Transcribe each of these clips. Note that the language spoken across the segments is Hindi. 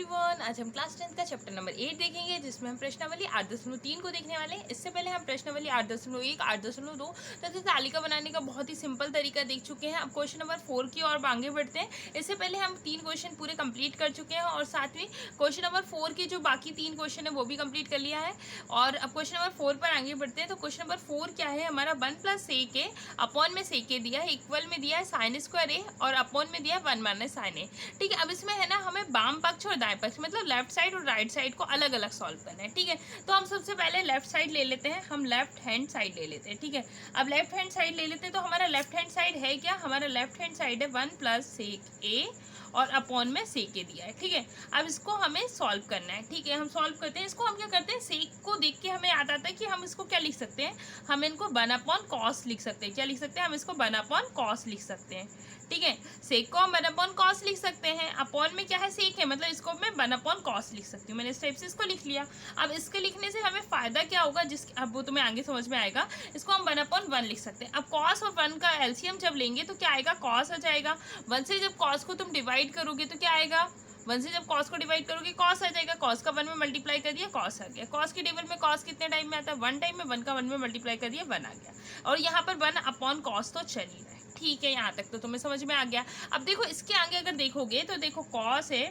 एवरीवन, आज हम क्लास 10 का चैप्टर नंबर 8 देखेंगे जिसमें हम प्रश्नावली 8.3 को देखने वाले हैं। इससे पहले हम प्रश्नावली 8.1, 8.2 तथा तालिका बनाने का बहुत ही सिंपल तरीका देख चुके हैं। अब क्वेश्चन नंबर 4 की ओर आगे बढ़ते हैं। इससे पहले हम 3 क्वेश्चन पूरे कंप्लीट कर चुके हैं और साथ में क्वेश्चन नंबर 4 के जो बाकी 3 क्वेश्चन है वो भी कंप्लीट कर लिया है। और अब क्वेश्चन नंबर 4 पर आगे बढ़ते हैं। तो क्वेश्चन नंबर 4 क्या है हमारा, 1 + sec a अपॉन में sec a दिया है, इक्वल में दिया है sin स्क्वायर a और अपॉन में दिया है 1 - sin a। ठीक है, अब इसमें है ना हमें बाम पक्ष और दाएं पक्ष मतलब लेफ्ट साइड और राइट साइड को अलग अलग सॉल्व करना है। ठीक है, तो हम सबसे पहले लेफ्ट साइड ले लेते हैं, हम लेफ्ट हैंड साइड ले लेते हैं। ठीक है, अब लेफ्ट हैंड साइड ले लेते हैं। तो हमारा लेफ्ट हैंड साइड है क्या, हमारा लेफ्ट हैंड साइड है 1 + sec a और अपॉन में sec a दिया है। ठीक है, अब इसको हमें सॉल्व करना है। ठीक है, हम सॉल्व करते हैं। इसको हम क्या करते हैं, sec को देख के हमें याद आता है कि हम इसको क्या लिख सकते हैं, हम इनको 1 / cos लिख सकते हैं। क्या लिख सकते हैं, हम इसको 1 / cos लिख सकते हैं। ठीक है, सेक को हम 1 / cos लिख सकते हैं, अपॉन में क्या है सेक है, मतलब इसको मैं 1 / cos लिख सकती हूँ। मैंने इस टाइप से इसको लिख लिया। अब इसके लिखने से हमें फायदा क्या होगा, अब वो तुम्हें आगे समझ में आएगा। इसको हम 1/1 लिख सकते हैं। अब cos और 1 का एलसीएम जब लेंगे तो क्या आएगा, cos आ जाएगा। 1 से जब cos को तुम डिवाइड करोगे तो क्या आएगा, 1 से जब cos को डिवाइड करोगे cos आ जाएगा। cos का 1 में मल्टीप्लाई कर दिया, cos आ गया। cos के टेबल में cos कितने टाइम में आता है, 1 टाइम में। 1 का 1 में मल्टीप्लाई कर दिया, 1 आ गया। और यहाँ पर 1/cos तो चल ही रहा है। ठीक है, यहाँ तक तो तुम्हें समझ में आ गया। अब देखो इसके आगे अगर देखोगे तो देखो cos है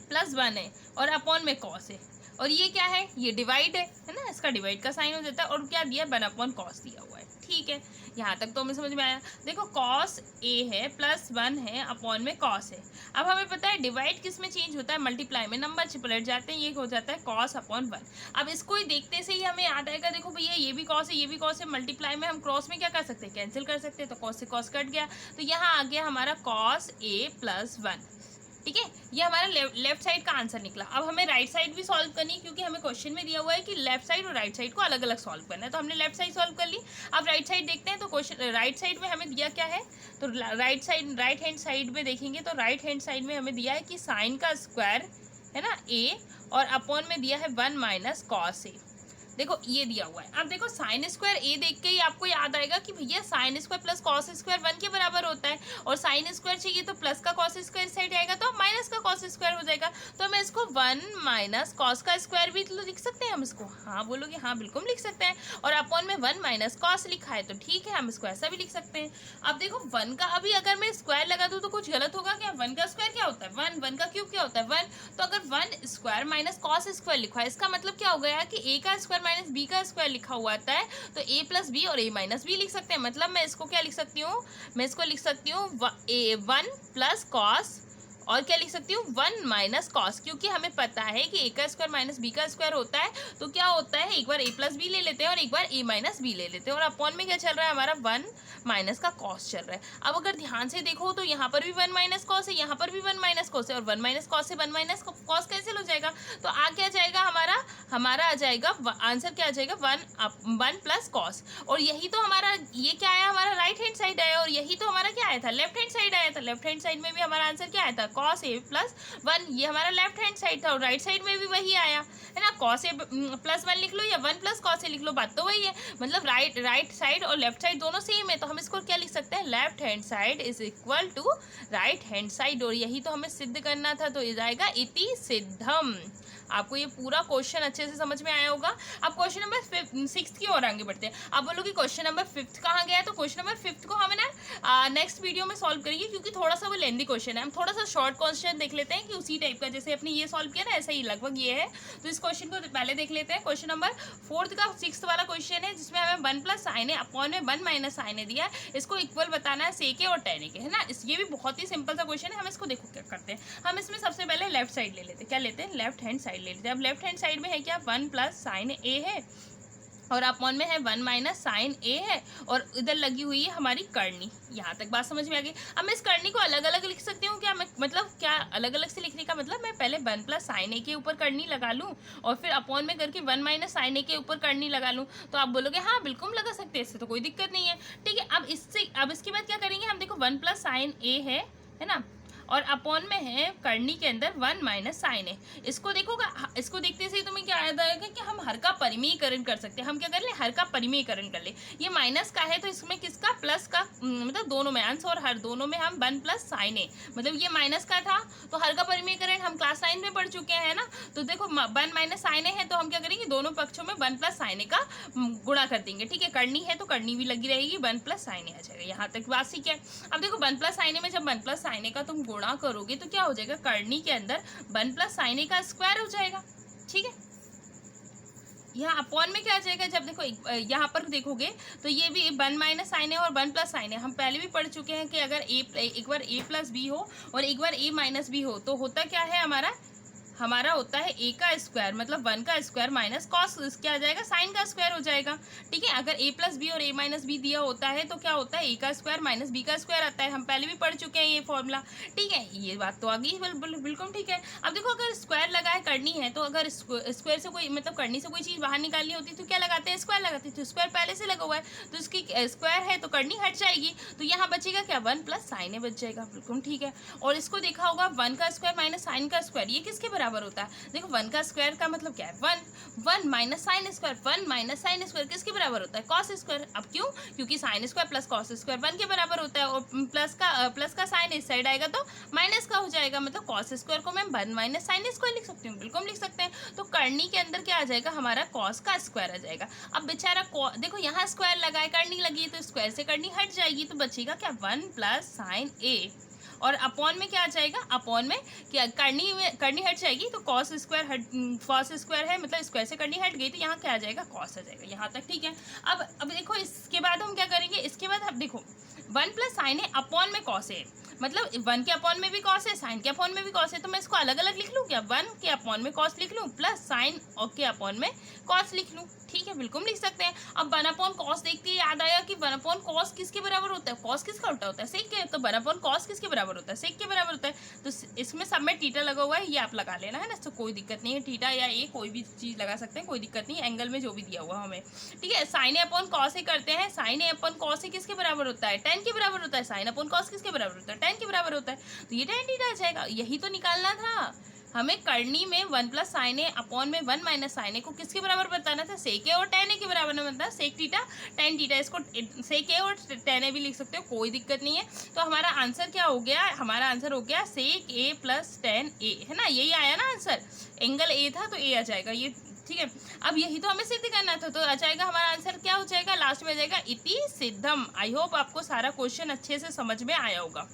प्लस 1 है और अपॉन में cos है, और ये क्या है, ये डिवाइड है ना, इसका डिवाइड का साइन हो जाता है। और क्या दिया, 1/cos दिया हुआ है। ठीक है, यहाँ तक तो हमें समझ में आया। देखो cos a है प्लस 1 है अपॉन में cos है। अब हमें पता है डिवाइड किस में चेंज होता है, मल्टीप्लाई में। नंबर पलट जाते हैं, ये हो जाता है cos अपॉन 1। अब इसको ही देखते से ही हमें याद आएगा, देखो भैया ये भी cos है, ये भी cos है। मल्टीप्लाई में हम क्रॉस में क्या कर सकते हैं, कैंसिल कर सकते हैं। तो cos से cos कट गया, तो यहाँ आ गया हमारा cos a प्लस 1। ठीक है, ये हमारा लेफ्ट साइड का आंसर निकला। अब हमें राइट साइड भी सॉल्व करनी है, क्योंकि हमें क्वेश्चन में दिया हुआ है कि लेफ्ट साइड और राइट साइड को अलग अलग सॉल्व करना है। तो हमने लेफ्ट साइड सॉल्व कर ली। अब राइट साइड देखते हैं। तो क्वेश्चन राइट साइड में हमें दिया क्या है, तो राइट हैंड साइड में देखेंगे तो राइट हैंड साइड में हमें दिया है कि साइन का स्क्वायर है ना a और अपॉन में दिया है 1 - cos a। देखो ये दिया हुआ है। अब देखो साइन स्क्वायर ए देख के ही आपको याद आएगा कि भैया sine square plus cos square 1 के बराबर होता है, और साइन स्क्वायर चाहिए तो प्लस का कॉस स्क्वायर साइड आएगा तो माइनस का कॉस स्क्वायर हो जाएगा। तो मैं इसको 1 - कॉस का स्क्वायर भी तो लिख सकते हैं हम इसको। हाँ बोलोगे, हाँ बिल्कुल लिख सकते हैं। और अपॉन में 1 - कॉस लिखा है तो ठीक है, हम इसको ऐसा भी लिख सकते हैं। अब देखो 1 का अभी अगर मैं स्क्वायर लगा दूँ तो कुछ गलत होगा क्या, 1 का स्क्वायर क्या होता है 1, 1 का क्यूब क्या होता है 1। तो अगर 1 स्क्वायर माइनस कॉस स्क्वायर लिखा है, इसका मतलब क्या हो गया कि a का स्क्वायर माइनस b का स्क्वायर लिखा हुआ आता है, तो a + b और a - b लिख सकते हैं। मतलब मैं इसको क्या लिख सकती हूँ, मैं इसको लिख सकती हूँ 1 + cos, और क्या लिख सकती हूँ 1 - cos, क्योंकि हमें पता है कि a का स्क्वायर माइनस b का स्क्वायर होता है। तो क्या होता है, एक बार a + b ले लेते हैं और एक बार a - b ले लेते हैं, और अपॉन में क्या चल रहा है हमारा 1 - का cos चल रहा है। अब अगर ध्यान से देखो तो यहाँ पर भी 1 - cos है, यहाँ पर भी 1 - cos है, और 1 - cos से 1 - cos कैंसिल हो जाएगा। तो आ क्या जाएगा हमारा आ जाएगा आंसर, क्या आ जाएगा 1 + cos। और यही तो हमारा, ये क्या आया, हमारा राइट हैंड साइड आया, और यही तो हमारा क्या आया था, लेफ्ट हैंड साइड आया था। लेफ्ट हैंड साइड में भी हमारा आंसर क्या आया था, cos a + 1। ये हमारा लेफ्ट हैंड साइड था, और राइट साइड में भी वही आया है ना, cos a + 1 लिख लो या 1 + cos a लिख लो, बात तो वही है। मतलब राइट साइड और लेफ्ट साइड दोनों सेम है, तो हम इसको क्या लिख सकते हैं, left hand side is equal to right hand side. और यही तो हमें सिद्ध करना था, तो ये जाएगा इति सिद्धम। आपको ये पूरा क्वेश्चन अच्छे से समझ में आया होगा। अब क्वेश्चन नंबर 6 की ओर आगे बढ़ते हैं। आप बोलोगे क्वेश्चन नंबर 5 कहाँ गया है, तो क्वेश्चन नंबर 5 को हमें ना नेक्स्ट वीडियो में सॉल्व करेंगे, क्योंकि थोड़ा सा वो लेंदी क्वेश्चन है। हम थोड़ा सा शॉर्ट क्वेश्चन देख लेते हैं कि उसी टाइप का जैसे अपने ये सॉल्व किया ना, ऐसा ही लगभग ये है। तो इस क्वेश्चन को पहले देख लेते हैं। क्वेश्चन नंबर 4 का 6 वाला क्वेश्चन है, जिसमें हमें 1 + sin a अपॉन में 1 - sin a दिया है। इसको इक्वल बताना है sec a और tan a के, है ना। ये भी बहुत ही सिंपल सा क्वेश्चन है। हम इसको देखो क्या करते हैं, हम इसमें सबसे पहले लेफ्ट साइड ले लेते हैं। क्या लेते हैं, लेफ्ट हैंड साइड ले लेते हैं। अब लेफ्ट हैंड साइड में है क्या, 1 + sin a है, और अपॉन में है 1 - sin a है, और इधर लगी हुई है हमारी करनी। यहाँ तक बात समझ में आ गई। अब मैं इस करनी को अलग अलग लिख सकती हूँ क्या, मतलब क्या अलग अलग से लिखने का मतलब, मैं पहले 1 + sin a के ऊपर करनी लगा लूँ, और फिर अपॉन में करके 1 - sin a के ऊपर करनी लगा लूँ। तो आप बोलोगे हाँ बिल्कुल लगा सकते हैं, इससे तो कोई दिक्कत नहीं है। ठीक है, अब इसके बाद क्या करेंगे हम, देखो 1 + sin a है ना, और अपॉन में है करनी के अंदर 1 माइनस साइन ए। इसको देखोगा, इसको देखते से तुम्हें क्या याद आएगा कि हम हर का परिमेयीकरण कर सकते हैं। हम क्या कर ले, हर का परिमेयीकरण कर ले। ये माइनस का है तो इसमें किसका, प्लस का, मतलब दोनों में, अंश और हर दोनों में हम 1 प्लस साइन ए, मतलब ये माइनस का था तो हर का परिमेयीकरण हम क्लास 9 में पढ़ चुके हैं ना। तो देखो 1 माइनस साइन ए है तो हम क्या करेंगे, दोनों पक्षों में 1 प्लस साइन ए का गुणा कर देंगे। ठीक है, करनी है तो करनी भी लगी रहेगी, 1 प्लस साइन ए आ जाएगा। यहाँ तक बात ठीक है। अब देखो 1 प्लस साइन ए में जब 1 प्लस साइन ए का तुम गुणा करोगे तो क्या हो जाएगा, करनी के अंदर 1 प्लस साइन ए का स्क्वायर हो जाएगा। ठीक है, यहाँ अपॉन में क्या आ जाएगा, जब देखो यहाँ पर देखोगे तो ये भी 1 माइनस साइन है और 1 प्लस साइन है। हम पहले भी पढ़ चुके हैं कि अगर एक बार a प्लस बी हो और एक बार a माइनस बी हो तो होता क्या है, हमारा होता है a का स्क्वायर, मतलब 1 का स्क्वायर माइनस कॉस क्या आ जाएगा, साइन का स्क्वायर हो जाएगा। ठीक है, अगर a प्लस बी और a माइनस बी दिया होता है तो क्या होता है, a का स्क्वायर माइनस b का स्क्वायर आता है। हम पहले भी पढ़ चुके हैं ये फॉर्मूला। ठीक है, ये बात तो आ गई बिल्कुल ठीक है। अब देखो अगर स्क्वायर लगाए करनी है तो अगर स्क्वायर से कोई, मतलब करनी से कोई चीज़ बाहर निकालनी होती है तो क्या लगाते हैं, स्क्वायर लगाते हैं। तो स्क्वायर पहले से लगा हुआ है तो इसकी स्क्वायर है तो करनी हट जाएगी, तो यहाँ बचेगा क्या, 1 प्लस साइन ए बच जाएगा। बिल्कुल ठीक है। और इसको देखा होगा 1 का स्क्वायर माइनस साइन का स्क्वायर, ये किसके बराबर होता है, देखो 1 का स्क्वायर का मतलब क्या है, 1 minus sine square, 1 minus sine square किसके बराबर होता है, कॉस स्क्वायर। अब क्यों, क्योंकि sine square plus cos square 1 के बराबर होता है, और प्लस का साइन इस साइड आएगा तो माइनस का हो जाएगा, मतलब कॉस स्क्वायर को मैं 1 माइनस साइन स्क्वायर लिख सकती हूँ। बिल्कुल लिख सकते हैं। तो करनी के अंदर क्या आ जाएगा, हमारा कॉस का स्क्वायर आ जाएगा। अब बेचारा देखो यहाँ स्क्वायर लगाए, करनी लगी है तो स्क्वायर से करनी हट जाएगी, तो बचेगा क्या, 1 प्लस साइन ए। और अपॉन में क्या आ जाएगा, अपॉन में क्या, करनी हट जाएगी तो कॉस स्क्वायर है, मतलब स्क्वायर से करनी हट गई तो यहाँ क्या आ जाएगा, कॉस आ जाएगा। यहाँ तक ठीक है। अब देखो इसके बाद हम क्या करेंगे, इसके बाद अब देखो 1 प्लस साइन है अपॉन में कॉस है, मतलब 1 के अपॉन में भी कॉस है, साइन के अपॉन में भी कॉस है, तो मैं इसको अलग अलग लिख लूँ क्या, 1 के अपॉन में कॉस लिख लूँ प्लस साइन और के अपॉन में कॉस लिख लूँ। ठीक है, बिल्कुल लिख सकते हैं। अब 1 अपॉन कॉस देखते ही याद आया कि 1 अपॉन कॉस किसके बराबर होता है, कॉस किसका उल्टा होता है, सेक के, तो 1 अपॉन कॉस किसके बराबर होता है, सेक के बराबर होता है। तो इसमें सब में थीटा लगा हुआ है, ये आप लगा लेना है ना, तो कोई दिक्कत नहीं है, थीटा या ए कोई भी चीज़ लगा सकते हैं, कोई दिक्कत नहीं, एंगल में जो भी दिया हुआ हमें। ठीक है, sign A upon cos A करते हैं, sign A upon cos A किसके बराबर होता है, tan के बराबर होता है, साइन अपॉन कॉस किसके बराबर होता है, tan के बराबर होता है, तो ये tan थीटा आ जाएगा। यही तो निकालना था हमें, करनी में 1 प्लस साइन ए अपॉन में 1 माइनस साइन ए को किसके बराबर बताना था, सेक ए और tan ए के बराबर में बनता है, सेक थीटा tan थीटा, इसको सेक ए और tan ए भी लिख सकते हो, कोई दिक्कत नहीं है। तो हमारा आंसर क्या हो गया, हमारा आंसर हो गया सेक ए प्लस tan ए, है ना, यही आया ना आंसर, एंगल ए था तो ए आ जाएगा ये। ठीक है, अब यही तो हमें सिद्ध करना था, तो आ जाएगा हमारा आंसर क्या हो जाएगा, लास्ट में आ जाएगा इति सिद्धम। आई होप आपको सारा क्वेश्चन अच्छे से समझ में आया होगा।